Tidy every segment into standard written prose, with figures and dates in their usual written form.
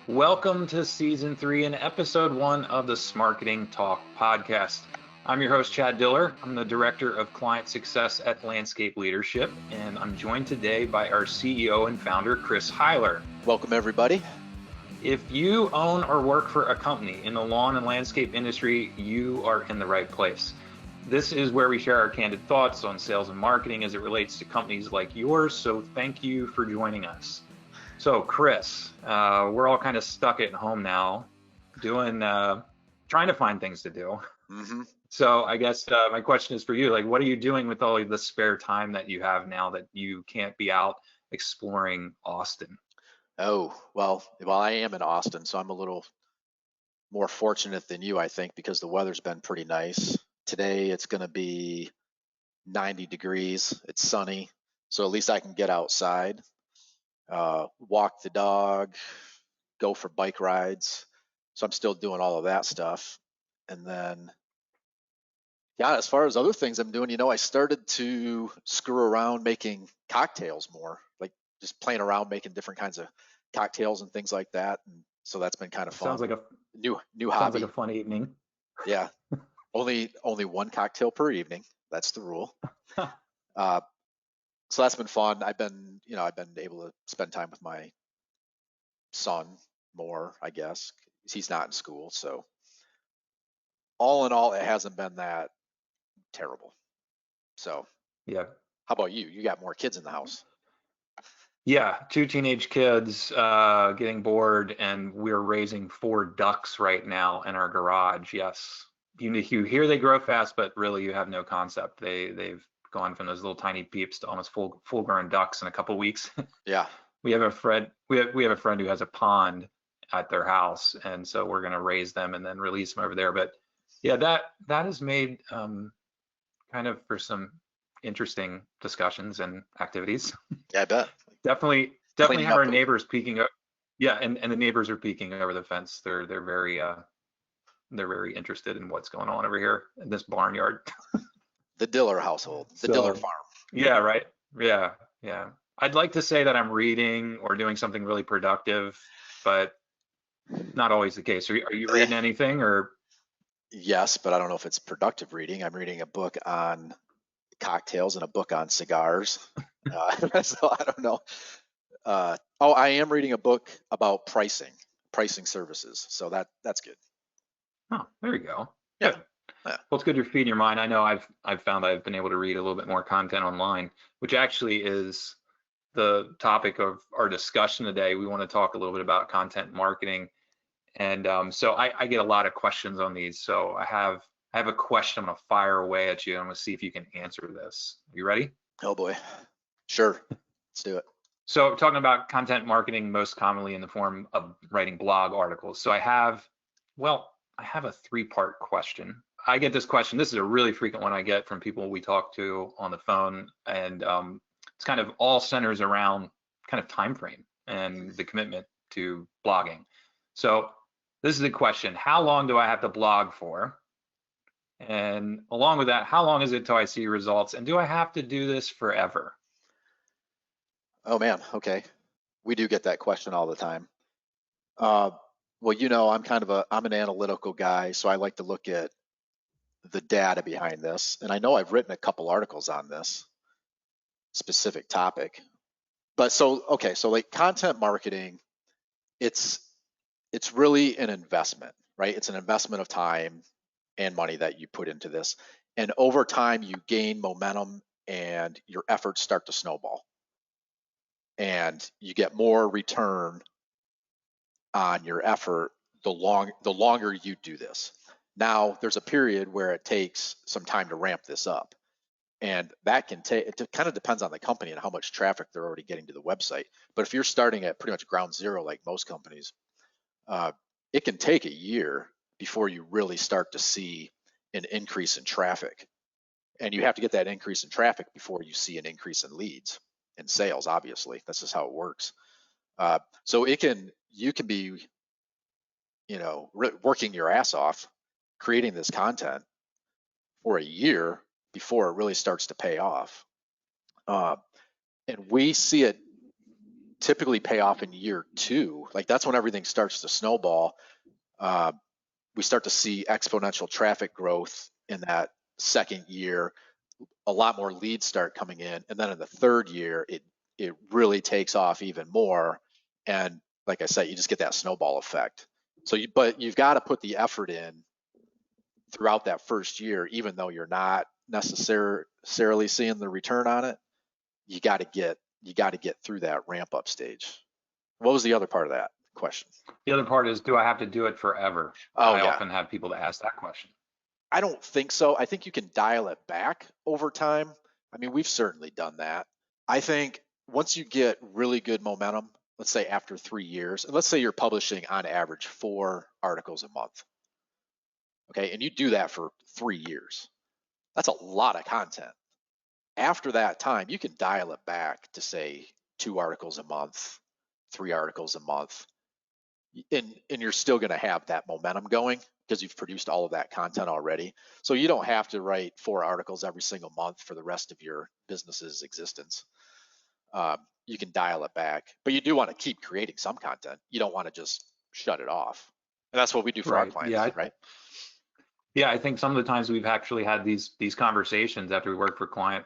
Welcome to Season 3 and Episode 1 of the Smarketing Talk podcast. I'm your host, Chad Diller. I'm the Director of Client Success at Landscape Leadership, and I'm joined today by our CEO and founder, Chris Heiler. Welcome, everybody. If you own or work for a company in the lawn and landscape industry, you are in the right place. This is where we share our candid thoughts on sales and marketing as it relates to companies like yours, so thank you for joining us. So, Chris, we're all kind of stuck at home now, trying to find things to do. Mm-hmm. So, I guess my question is for you: like, what are you doing with all of the spare time that you have now that you can't be out exploring Austin? Oh, well, I am in Austin, so I'm a little more fortunate than you, I think, because the weather's been pretty nice. Today it's going to be 90 degrees. It's sunny, so at least I can get outside, walk the dog, go for bike rides. So I'm still doing all of that stuff. And then, yeah, as far as other things I'm doing, I started to screw around making cocktails more, like just playing around making different kinds of cocktails and things like that. And so that's been kind of fun. Sounds like a New sounds hobby. like a fun evening. Yeah, only one cocktail per evening. That's the rule. Uh, so that's been fun. I've been able to spend time with my son more, I guess. He's not in school, so all in all, it hasn't been that terrible. So, Yeah. how about you? You got more kids in the house. Yeah, two teenage kids getting bored, and we're raising 4 ducks right now in our garage. Yes, you hear they grow fast, but really you have no concept. They've gone from those little tiny peeps to almost full grown ducks in a couple weeks. Yeah. We have a friend we have a friend who has a pond at their house, and so we're going to raise them and then release them over there. But yeah, that has made kind of for some interesting discussions and activities. Yeah, I bet. Definitely Cleaning have up our neighbors peeking up. Yeah, and the neighbors are peeking over the fence. They're very interested in what's going on over here in this barnyard. the Diller household, the Diller farm. Yeah, right. Yeah. I'd like to say that I'm reading or doing something really productive, but not always the case. Are you reading anything or? Yes, but I don't know if it's productive reading. I'm reading a book on cocktails and a book on cigars. So I don't know. I am reading a book about pricing services. So that's good. Oh, there you go. Yeah. Good. Well, it's good you're feeding your mind. I know I've found I've been able to read a little bit more content online, which actually is the topic of our discussion today. We want to talk a little bit about content marketing, and so I get a lot of questions on these. So I have a question I'm going to fire away at you. I'm going to see if you can answer this. You ready? Oh boy. Sure. Let's do it. So talking about content marketing most commonly in the form of writing blog articles. So I have a 3-part question. I get this question. This is a really frequent one I get from people we talk to on the phone, and it's kind of all centers around kind of time frame and the commitment to blogging. So this is the question: how long do I have to blog for? And along with that, how long is it till I see results? And do I have to do this forever? Oh man. Okay. We do get that question all the time. Well, I'm an analytical guy, so I like to look at the data behind this. And I know I've written a couple articles on this specific topic. But so like content marketing, it's really an investment, right? It's an investment of time and money that you put into this. And over time you gain momentum and your efforts start to snowball. And you get more return on your effort the longer you do this. Now, there's a period where it takes some time to ramp this up. And that can take, it kind of depends on the company and how much traffic they're already getting to the website. But if you're starting at pretty much ground zero, like most companies, it can take a year before you really start to see an increase in traffic. And you have to get that increase in traffic before you see an increase in leads and sales, obviously. That's just how it works. So you can be, working your ass off, creating this content for a year before it really starts to pay off. And we see it typically pay off in year 2. Like that's when everything starts to snowball. We start to see exponential traffic growth in that second year. A lot more leads start coming in, and then in the third year, it really takes off even more. And like I said, you just get that snowball effect. But you've got to put the effort in throughout that first year, even though you're not necessarily seeing the return on it. You got to get through that ramp up stage. What was the other part of that question? The other part is, do I have to do it forever? Oh, I yeah. often have people that ask that question. I don't think so. I think you can dial it back over time. I mean, we've certainly done that. I think once you get really good momentum, let's say after 3 years, and let's say you're publishing on average 4 articles a month, okay, and you do that for 3 years, that's a lot of content. After that time, you can dial it back to say 2 articles a month, 3 articles a month, and you're still going to have that momentum going because you've produced all of that content already. So you don't have to write 4 articles every single month for the rest of your business's existence. You can dial it back, but you do want to keep creating some content. You don't want to just shut it off. And that's what we do for our clients, Yeah, right? Yeah, I think some of the times we've actually had these conversations after we work for a client,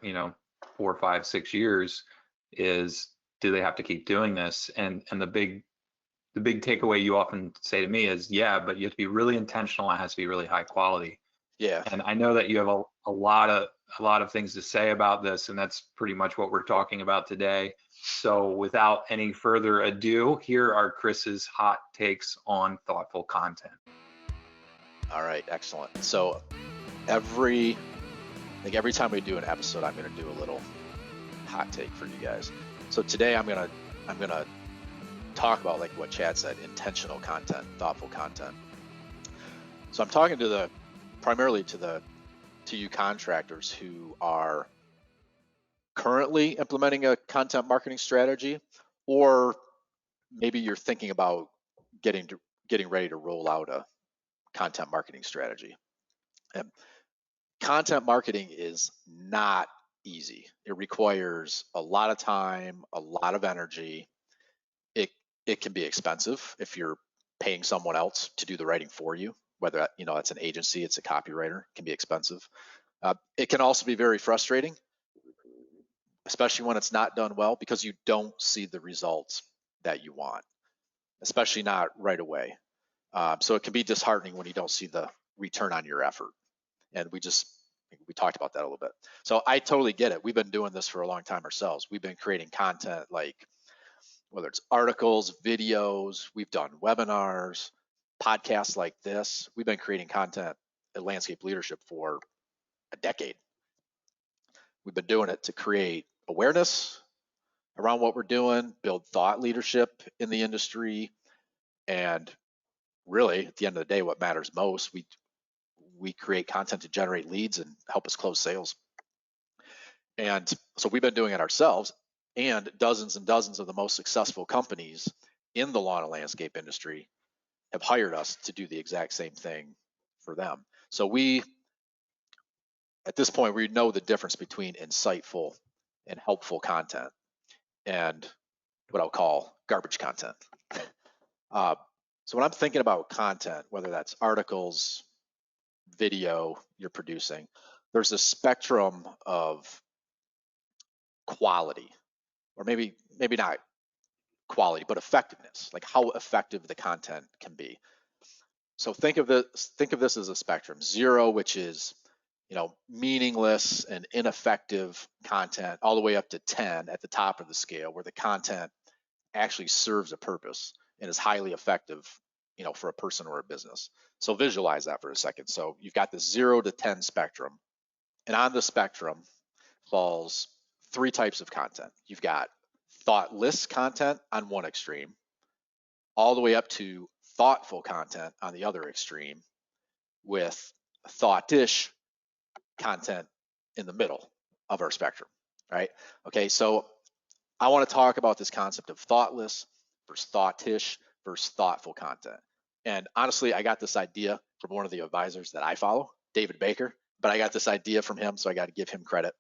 4, 5, 6 years, is do they have to keep doing this? And the big takeaway you often say to me is, yeah, but you have to be really intentional. It has to be really high quality. Yeah. And I know that you have a lot of things to say about this, and that's pretty much what we're talking about today. So without any further ado, here are Chris's hot takes on thoughtful content. All right, excellent. So every time we do an episode, I'm going to do a little hot take for you guys. So today I'm going to talk about, like what Chad said, intentional content, thoughtful content. So I'm talking primarily to you contractors who are currently implementing a content marketing strategy, or maybe you're thinking about getting ready to roll out a content marketing strategy. And content marketing is not easy. It requires a lot of time, a lot of energy. It can be expensive if you're paying someone else to do the writing for you, whether it's an agency, it's a copywriter, it can be expensive. It can also be very frustrating, especially when it's not done well, because you don't see the results that you want, especially not right away. So it can be disheartening when you don't see the return on your effort. And we talked about that a little bit. So I totally get it. We've been doing this for a long time ourselves. We've been creating content, like whether it's articles, videos, we've done webinars, podcasts like this. We've been creating content at Landscape Leadership for a decade. We've been doing it to create awareness around what we're doing, build thought leadership in the industry, and really, at the end of the day, what matters most, we create content to generate leads and help us close sales. And so we've been doing it ourselves, and dozens and dozens of the most successful companies in the lawn and landscape industry have hired us to do the exact same thing for them. So at this point, we know the difference between insightful and helpful content and what I'll call garbage content. So when I'm thinking about content, whether that's articles, video you're producing, there's a spectrum of quality, or maybe not quality, but effectiveness, like how effective the content can be. So think of this as a spectrum. 0, which is meaningless and ineffective content, all the way up to 10 at the top of the scale, where the content actually serves a purpose and is highly effective, for a person or a business. So visualize that for a second. So you've got the 0 to 10 spectrum, and on the spectrum falls 3 types of content. You've got thoughtless content on one extreme, all the way up to thoughtful content on the other extreme, with thoughttish content in the middle of our spectrum, right? Okay, so I want to talk about this concept of thoughtless versus thougtish versus thoughtful content. And honestly, I got this idea from one of the advisors that I follow, David Baker, but I got this idea from him, so I got to give him credit.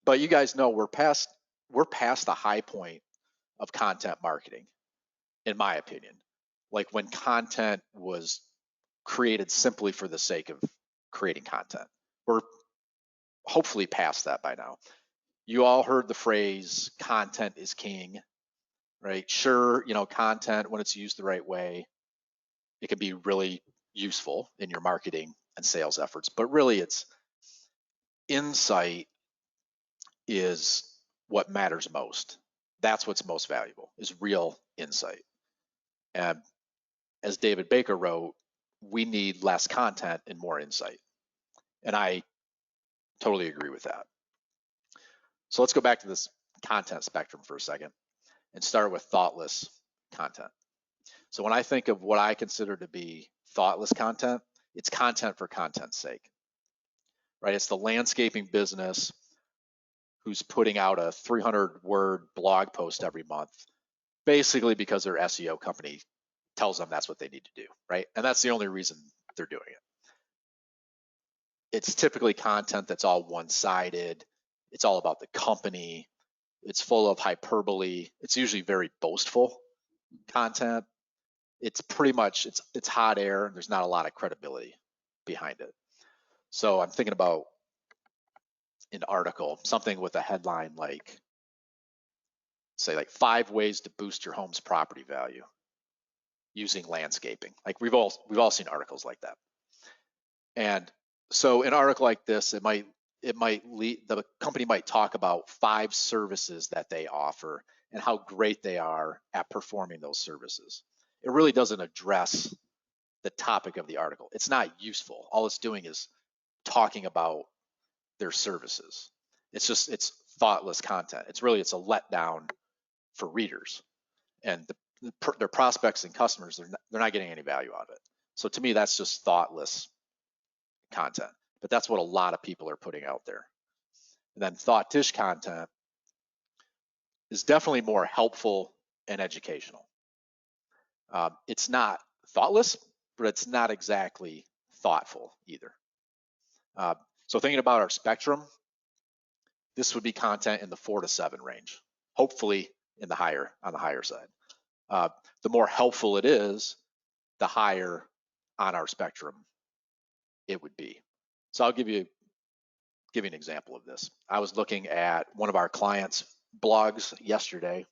But you guys know we're past the high point of content marketing, in my opinion. Like when content was created simply for the sake of creating content. We're hopefully past that by now. You all heard the phrase content is king, right? Sure, content, when it's used the right way, it can be really useful in your marketing and sales efforts, but really it's insight is what matters most. That's what's most valuable, is real insight. And as David Baker wrote, we need less content and more insight. And I totally agree with that. So let's go back to this content spectrum for a second and start with thoughtless content. So when I think of what I consider to be thoughtless content, it's content for content's sake, right? It's the landscaping business who's putting out a 300-word blog post every month, basically because their SEO company tells them that's what they need to do, right? And that's the only reason they're doing it. It's typically content that's all one-sided. It's all about the company. It's full of hyperbole. It's usually very boastful content. It's pretty much, it's hot air, and there's not a lot of credibility behind it. So I'm thinking about an article, something with a headline like, say, like 5 ways to boost your home's property value using landscaping. Like we've all seen articles like that. And so an article like this, it might lead, the company might talk about 5 services that they offer and how great they are at performing those services. It really doesn't address the topic of the article. It's not useful. All it's doing is talking about their services. It's thoughtless content. It's a letdown for readers, and their prospects and customers, they're not getting any value out of it. So to me, that's just thoughtless content. But that's what a lot of people are putting out there. And then thought-ish content is definitely more helpful and educational. It's not thoughtless, but it's not exactly thoughtful either. So thinking about our spectrum, this would be content in the 4 to 7 range, hopefully on the higher side. The more helpful it is, the higher on our spectrum it would be. So I'll give you an example of this. I was looking at one of our clients' blogs yesterday.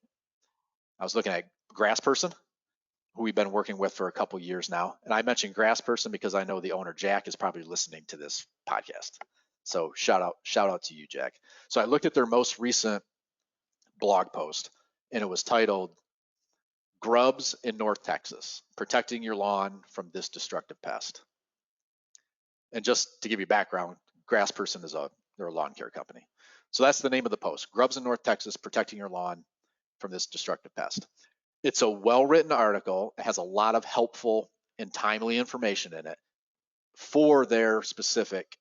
I was looking at Grassperson, who we've been working with for a couple years now. And I mentioned Grassperson because I know the owner, Jack, is probably listening to this podcast. So shout out to you, Jack. So I looked at their most recent blog post, and it was titled Grubs in North Texas, Protecting Your Lawn from This Destructive Pest. And just to give you background, Grassperson they're a lawn care company. So that's the name of the post, Grubs in North Texas, Protecting Your Lawn from This Destructive Pest. It's a well-written article. It has a lot of helpful and timely information in it for their specific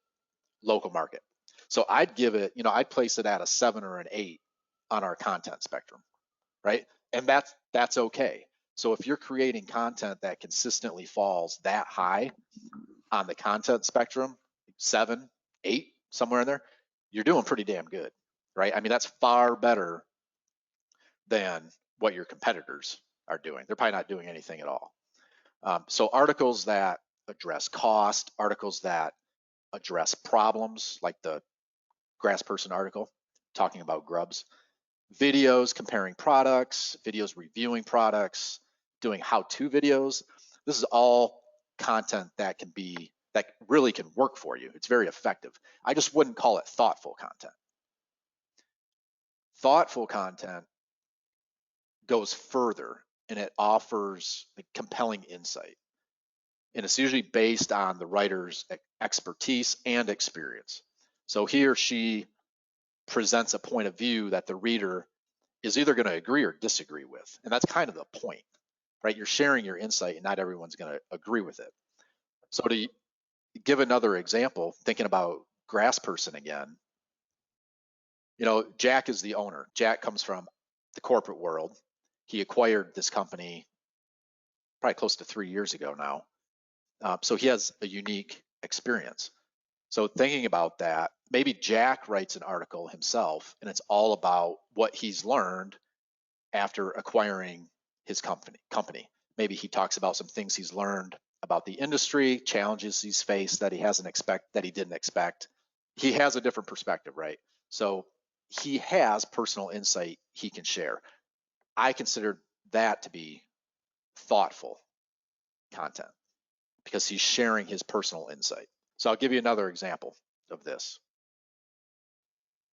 local market. So I'd give it, I'd place it at a 7 or an 8 on our content spectrum, right? And that's okay. So if you're creating content that consistently falls that high on the content spectrum, 7, 8, somewhere in there, you're doing pretty damn good, right? I mean, that's far better than what your competitors are doing. They're probably not doing anything at all. So articles that address cost, articles that address problems, like the Grassperson article talking about grubs, videos comparing products, videos reviewing products, doing how-to videos. This is all content that really can work for you. It's very effective. I just wouldn't call it thoughtful content. Thoughtful content goes further, and it offers compelling insight. And it's usually based on the writer's expertise and experience. So he or she presents a point of view that the reader is either going to agree or disagree with. And that's kind of the point, right? You're sharing your insight, and not everyone's going to agree with it. So to give another example, thinking about Grassperson again, Jack is the owner. Jack comes from the corporate world. He acquired this company probably close to 3 years ago now. So he has a unique experience. So thinking about that, maybe Jack writes an article himself, and it's all about what he's learned after acquiring his company. Maybe he talks about some things he's learned about the industry, challenges he's faced that he didn't expect. He has a different perspective, right? So he has personal insight he can share. I consider that to be thoughtful content because he's sharing his personal insight. So I'll give you another example of this.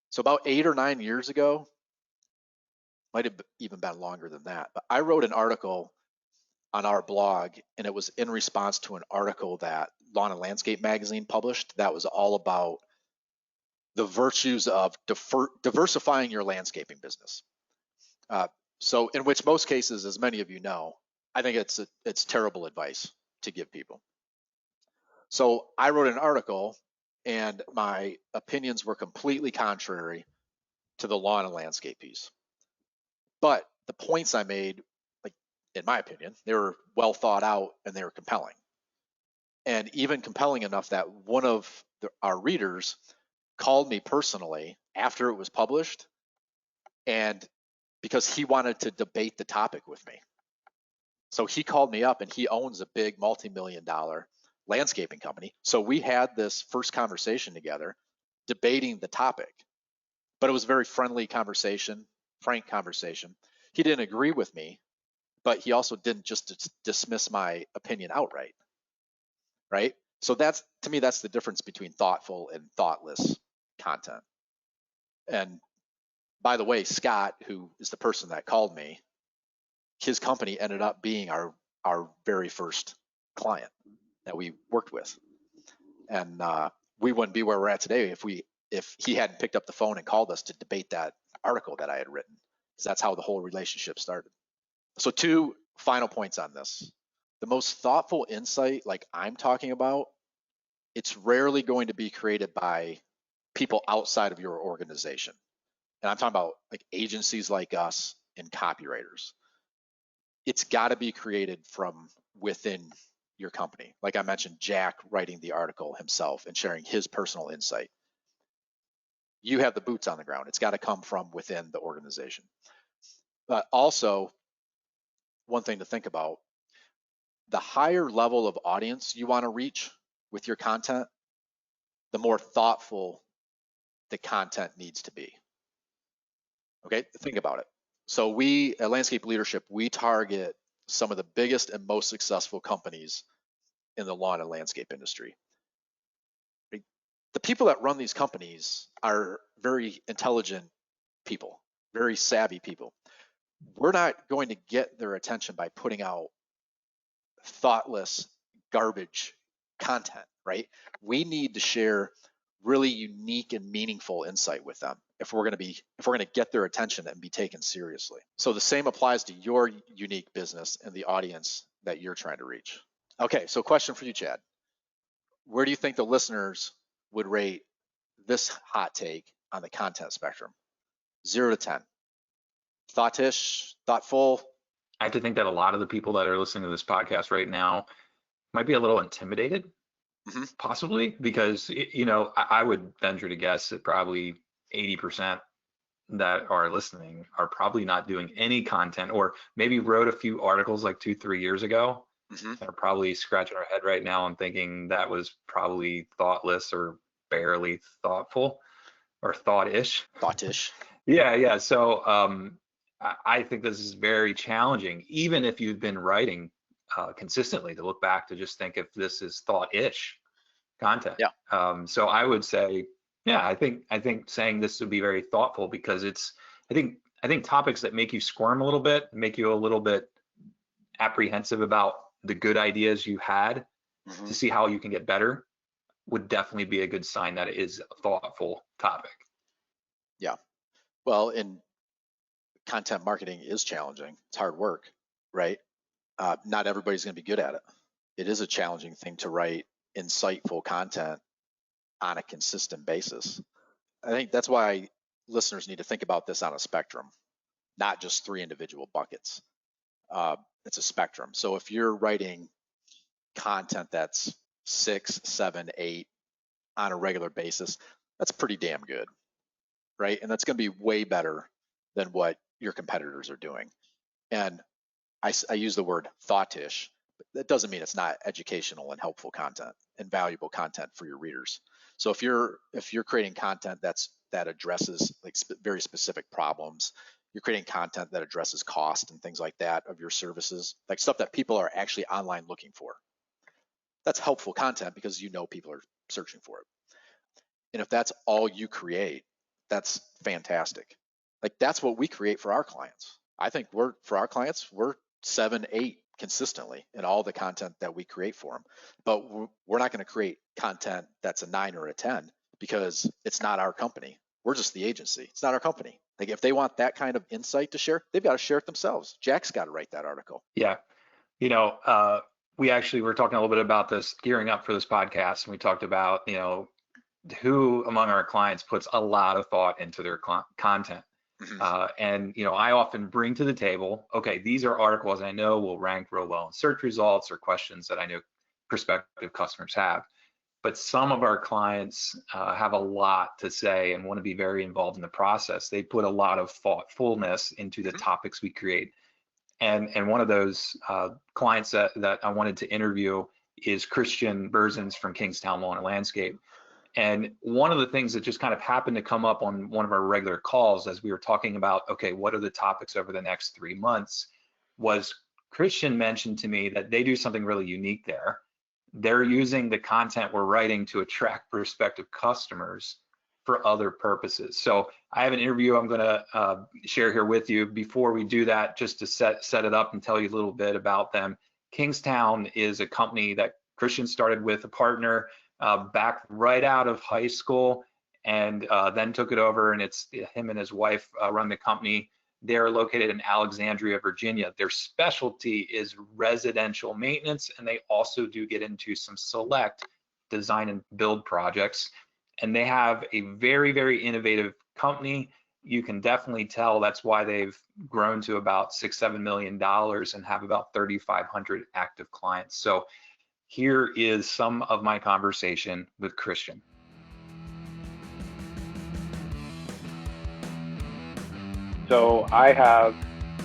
So about 8 or 9 years ago, might have even been longer than that, but I wrote an article on our blog, and it was in response to an article that Lawn and Landscape magazine published that was all about the virtues of diversifying your landscaping business. So in which most cases, as many of you know, I think it's terrible advice to give people. So I wrote an article, and my opinions were completely contrary to the lawn and landscape piece. But the points I made, like in my opinion, they were well thought out and they were compelling. And even compelling enough that one of our readers called me personally after it was published, and because he wanted to debate the topic with me. So he called me up, and he owns a big multi-million-dollar landscaping company. So we had this first conversation together debating the topic, but it was a very friendly conversation, frank conversation. He didn't agree with me, but he also didn't just dismiss my opinion outright, right? So that's, to me, that's the difference between thoughtful and thoughtless content. And by the way, Scott, who is the person that called me, his company ended up being our very first client that we worked with. And we wouldn't be where we're at today if he hadn't picked up the phone and called us to debate that article that I had written, because that's how the whole relationship started. So 2 final points on this. The most thoughtful insight, like I'm talking about, it's rarely going to be created by people outside of your organization. And I'm talking about like agencies like us and copywriters. It's got to be created from within your company. Like I mentioned, Jack writing the article himself and sharing his personal insight. You have the boots on the ground. It's got to come from within the organization. But also, one thing to think about, the higher level of audience you want to reach with your content, the more thoughtful the content needs to be. Okay, think about it. So we at Landscape Leadership, we target some of the biggest and most successful companies in the lawn and landscape industry. The people that run these companies are very intelligent people, very savvy people. We're not going to get their attention by putting out thoughtless garbage content, right? We need to share really unique and meaningful insight with them if we're going to get their attention and be taken seriously. So the same applies to your unique business and the audience that you're trying to reach. Okay, so question for you, Chad. Where do you think the listeners would rate this hot take on the content spectrum? 0 to 10. Thoughttish, thoughtful? I have to think that a lot of the people that are listening to this podcast right now might be a little intimidated, possibly, because, I would venture to guess that probably 80% that are listening are probably not doing any content, or maybe wrote a few articles like 2-3 years ago. They're probably scratching our head right now and thinking that was probably thoughtless or barely thoughtful or thought-ish. Yeah. So I think this is very challenging, even if you've been writing consistently, to look back to just think if this is thought-ish content. Yeah. So I would say, I think saying this would be very thoughtful, because I think topics that make you squirm a little bit, make you a little bit apprehensive about the good ideas you had to see how you can get better, would definitely be a good sign that it is a thoughtful topic. Yeah. Well, in content marketing is challenging. It's hard work, right? Not everybody's going to be good at it. It is a challenging thing to write insightful content on a consistent basis. I think that's why listeners need to think about this on a spectrum, not just 3 individual buckets. It's a spectrum. So if you're writing content that's 6, 7, 8 on a regular basis, that's pretty damn good, right? And that's going to be way better than what your competitors are doing. And I use the word thoughtish, but that doesn't mean it's not educational and helpful content and valuable content for your readers. So if you're creating content that addresses like very specific problems, you're creating content that addresses cost and things like that of your services, like stuff that people are actually online looking for. That's helpful content because you know people are searching for it. And if that's all you create, that's fantastic. Like that's what we create for our clients. I think for our clients, we're 7, 8 consistently in all the content that we create for them. But we're not going to create content that's a 9 or a 10 because it's not our company. We're just the agency. It's not our company. Like if they want that kind of insight to share, they've got to share it themselves. Jack's got to write that article. Yeah. You know, we actually were talking a little bit about this gearing up for this podcast, and we talked about, you know, who among our clients puts a lot of thought into their content. And, you know, I often bring to the table, okay, these are articles I know will rank real well in search results or questions that I know prospective customers have. But some of our clients have a lot to say and want to be very involved in the process. They put a lot of thoughtfulness into the topics we create. And one of those clients that I wanted to interview is Christian Berzins from Kingstown Lawn and Landscape. And one of the things that just kind of happened to come up on one of our regular calls as we were talking about, okay, what are the topics over the next 3 months, was Christian mentioned to me that they do something really unique there. They're using the content we're writing to attract prospective customers for other purposes. So I have an interview I'm going to share here with you. Before we do that, just to set it up and tell you a little bit about them. Kingstown is a company that Christian started with a partner back right out of high school, and then took it over, and it's him and his wife run the company. They're located in Alexandria, Virginia. Their specialty is residential maintenance, and they also do get into some select design and build projects. And they have a very, very innovative company. You can definitely tell that's why they've grown to about $6-7 million and have about 3,500 active clients. So here is some of my conversation with Christian. So I have,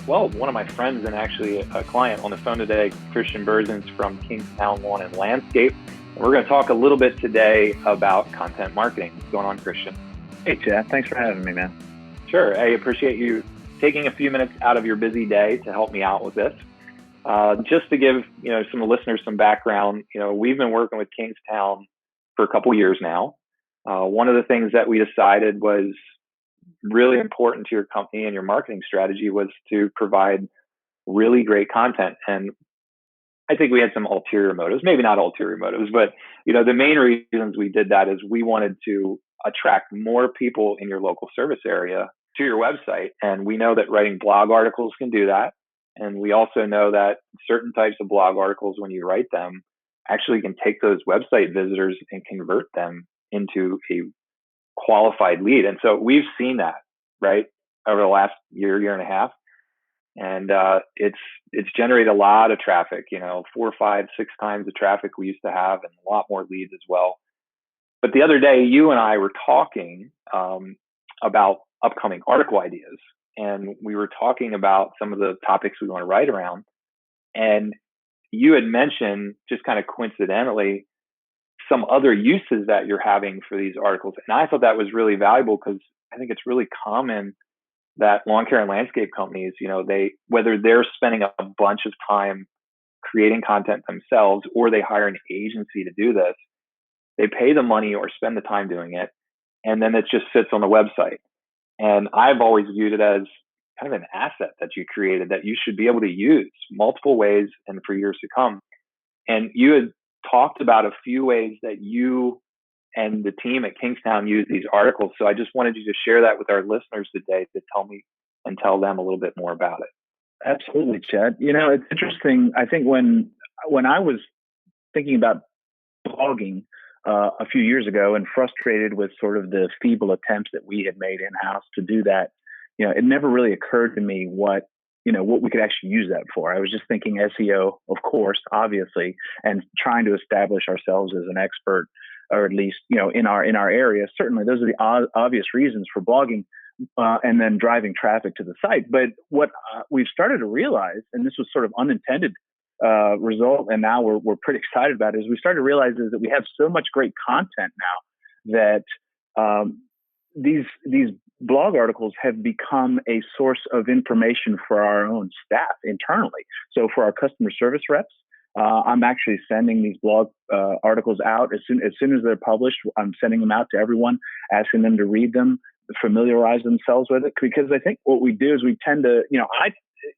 well, one of my friends and actually a client on the phone today, Christian Berzins from Kingstown Lawn and Landscape. And we're going to talk a little bit today about content marketing. What's going on, Christian? Hey, Chad. Thanks for having me, man. Sure. I appreciate you taking a few minutes out of your busy day to help me out with this. Just to give, you know, some listeners some background, you know, we've been working with Kingstown for a couple years now. One of the things that we decided was really important to your company and your marketing strategy was to provide really great content. And I think we had some ulterior motives, maybe not ulterior motives, but, you know, the main reasons we did that is we wanted to attract more people in your local service area to your website. And we know that writing blog articles can do that. And we also know that certain types of blog articles, when you write them, actually can take those website visitors and convert them into a qualified lead. And so we've seen that, right, over the last year and a half. And it's generated a lot of traffic, you know, 4, 5, 6 times the traffic we used to have, and a lot more leads as well. But the other day, you and I were talking about upcoming article ideas. And we were talking about some of the topics we want to write around. And you had mentioned, just kind of coincidentally, some other uses that you're having for these articles. And I thought that was really valuable because I think it's really common that lawn care and landscape companies, you know, whether they're spending a bunch of time creating content themselves or they hire an agency to do this, they pay the money or spend the time doing it, and then it just sits on the website. And I've always viewed it as kind of an asset that you created that you should be able to use multiple ways and for years to come. And you had talked about a few ways that you and the team at Kingstown use these articles. So I just wanted you to share that with our listeners today to tell them a little bit more about it. Absolutely, Chad. You know, it's interesting. I think when I was thinking about blogging a few years ago and frustrated with sort of the feeble attempts that we had made in-house to do that, you know, it never really occurred to me what we could actually use that for. I was just thinking SEO, of course, obviously, and trying to establish ourselves as an expert, or at least, you know, in our area. Certainly, those are the obvious reasons for blogging. and then driving traffic to the site. But what we've started to realize, and this was sort of unintended result, and now we're pretty excited about it, is we started to realize is that we have so much great content now that these blog articles have become a source of information for our own staff internally. So for our customer service reps, I'm actually sending these blog articles out as soon as they're published. I'm sending them out to everyone, asking them to read them, familiarize themselves with it. Because I think what we do is we tend to, I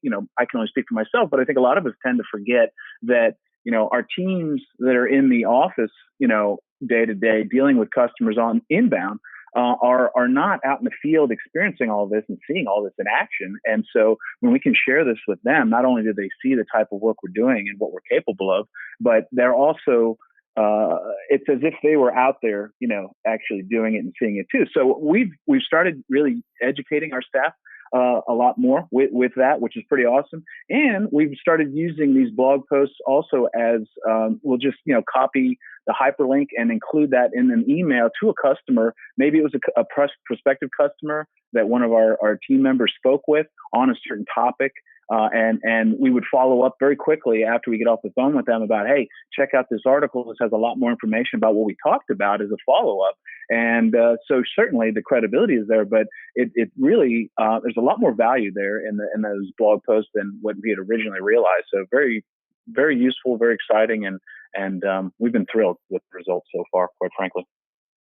can only speak for myself, but I think a lot of us tend to forget that, our teams that are in the office, day to day dealing with customers on inbound, are not out in the field experiencing all this and seeing all this in action. And so when we can share this with them, not only do they see the type of work we're doing and what we're capable of, but they're also, it's as if they were out there, actually doing it and seeing it too. So we've started really educating our staff a lot more with that, which is pretty awesome. And we've started using these blog posts also as we'll just, copy the hyperlink and include that in an email to a customer. Maybe it was a prospective customer that one of our team members spoke with on a certain topic. And we would follow up very quickly after we get off the phone with them about, hey, check out this article. This has a lot more information about what we talked about as a follow-up. And so certainly the credibility is there, but it really, there's a lot more value there in those blog posts than what we had originally realized. So very, very useful, very exciting. And we've been thrilled with the results so far, quite frankly.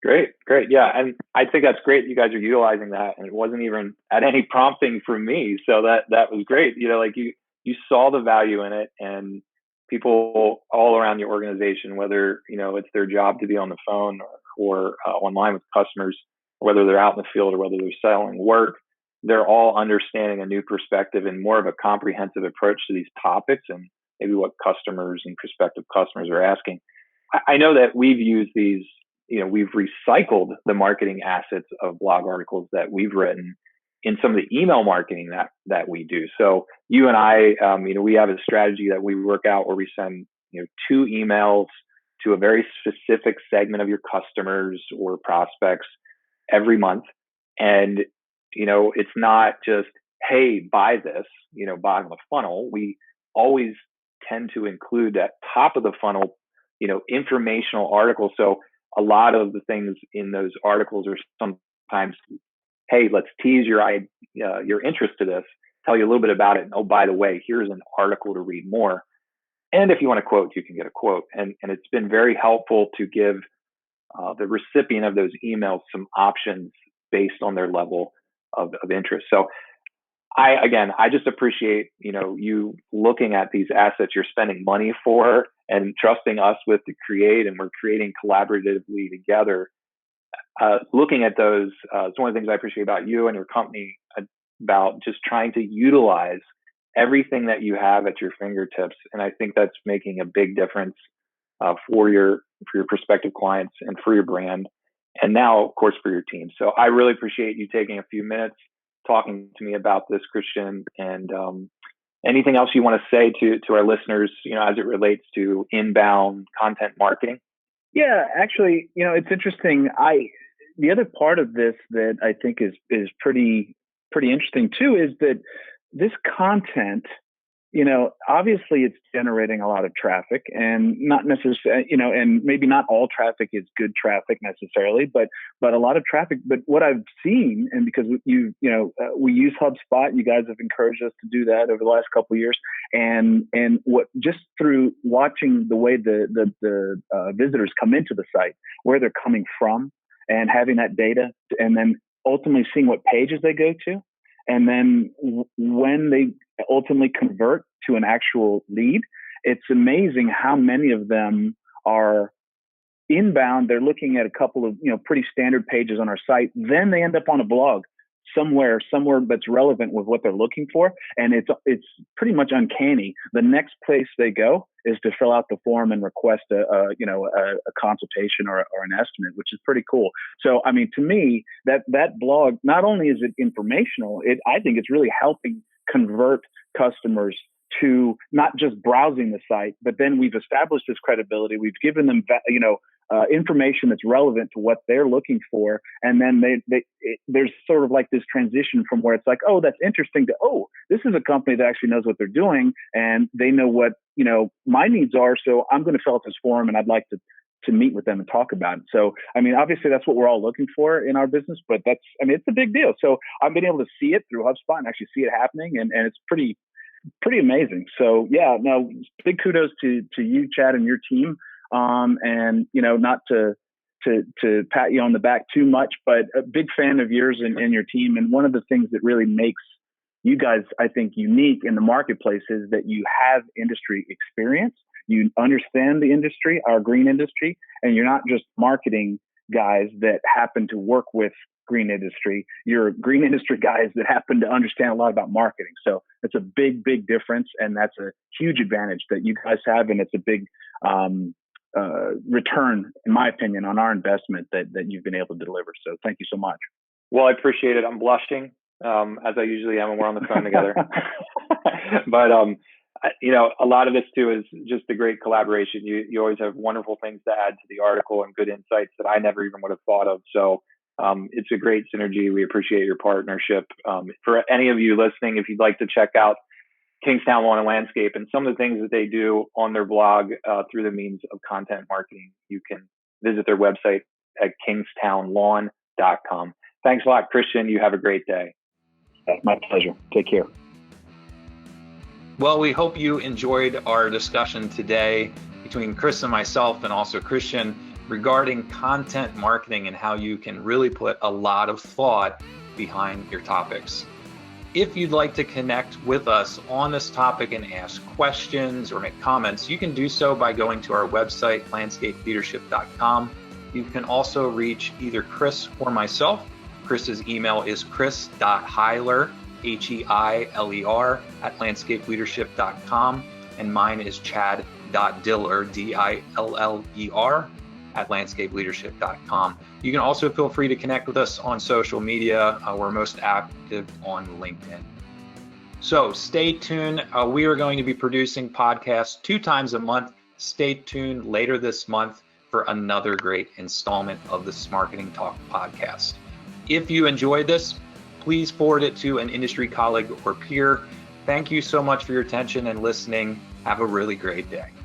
Great. Yeah. And I think that's great. You guys are utilizing that, and it wasn't even at any prompting from me. So that was great. You saw the value in it, and people all around your organization, whether, it's their job to be on the phone or online with customers, whether they're out in the field or whether they're selling work, they're all understanding a new perspective and more of a comprehensive approach to these topics and maybe what customers and prospective customers are asking. I know that we've used these, we've recycled the marketing assets of blog articles that we've written in some of the email marketing that we do. So you and I, we have a strategy that we work out where we send, 2 emails to a very specific segment of your customers or prospects every month. And, it's not just, hey, buy this, bottom of the funnel. We always tend to include at top of the funnel, informational articles. So a lot of the things in those articles are sometimes, hey, let's tease your interest to this, tell you a little bit about it. And, oh, by the way, here's an article to read more. And if you want a quote, you can get a quote. And it's been very helpful to give the recipient of those emails some options based on their level of interest. So I just appreciate, you looking at these assets you're spending money for and trusting us with to create, and we're creating collaboratively together. Looking at those, it's one of the things I appreciate about you and your company, about just trying to utilize everything that you have at your fingertips. And I think that's making a big difference for your prospective clients and for your brand, and now, of course, for your team. So I really appreciate you taking a few minutes talking to me about this, Christian, and anything else you want to say to our listeners, as it relates to inbound content marketing? Yeah, actually, it's interesting. The other part of this that I think is pretty interesting too is that this content, obviously it's generating a lot of traffic, and not necessarily, and maybe not all traffic is good traffic necessarily, but a lot of traffic. But what I've seen, and because we use HubSpot, you guys have encouraged us to do that over the last couple of years, and what just through watching the way the visitors come into the site, where they're coming from, and having that data, and then ultimately seeing what pages they go to. And then when they ultimately convert to an actual lead, it's amazing how many of them are inbound. They're looking at a couple of, pretty standard pages on our site. Then they end up on a blog somewhere that's relevant with what they're looking for. And it's pretty much uncanny. The next place they go is to fill out the form and request a consultation or an estimate, which is pretty cool. So, to me, that blog, not only is it informational, I think it's really helping convert customers to not just browsing the site, but then we've established this credibility. We've given them, information that's relevant to what they're looking for. And then there's sort of like this transition from where it's like, oh, that's interesting, to, oh, this is a company that actually knows what they're doing and they know what, my needs are. So I'm going to fill out this form and I'd like to meet with them and talk about it. So, I mean, obviously that's what we're all looking for in our business, but it's a big deal. So I've been able to see it through HubSpot and actually see it happening. And it's pretty amazing. So yeah, no, big kudos to you, Chad, and your team. And not to pat you on the back too much, but a big fan of yours and your team. And one of the things that really makes you guys, I think, unique in the marketplace is that you have industry experience. You understand the industry, our green industry, and you're not just marketing guys that happen to work with green industry. You're green industry guys that happen to understand a lot about marketing. So it's a big, big difference. And that's a huge advantage that you guys have. And it's a big return, in my opinion, on our investment that you've been able to deliver. So thank you so much. Well, I appreciate it. I'm blushing, as I usually am when we're on the phone together. But, a lot of this too is just a great collaboration. You always have wonderful things to add to the article and good insights that I never even would have thought of. So it's a great synergy. We appreciate your partnership. For any of you listening, if you'd like to check out Kingstown Lawn and Landscape and some of the things that they do on their blog through the means of content marketing, you can visit their website at kingstownlawn.com. Thanks a lot, Christian. You have a great day. My pleasure. Take care. Well, we hope you enjoyed our discussion today between Chris and myself, and also Christian, regarding content marketing and how you can really put a lot of thought behind your topics. If you'd like to connect with us on this topic and ask questions or make comments, you can do so by going to our website, landscapeleadership.com. You can also reach either Chris or myself. Chris's email is chris.heiler, Heiler, at landscapeleadership.com. And mine is chad.diller, Diller, at landscapeleadership.com. You can also feel free to connect with us on social media. We're most active on LinkedIn. So stay tuned. We are going to be producing podcasts 2 times a month. Stay tuned later this month for another great installment of the Smarketing Talk podcast. If you enjoyed this, please forward it to an industry colleague or peer. Thank you so much for your attention and listening. Have a really great day.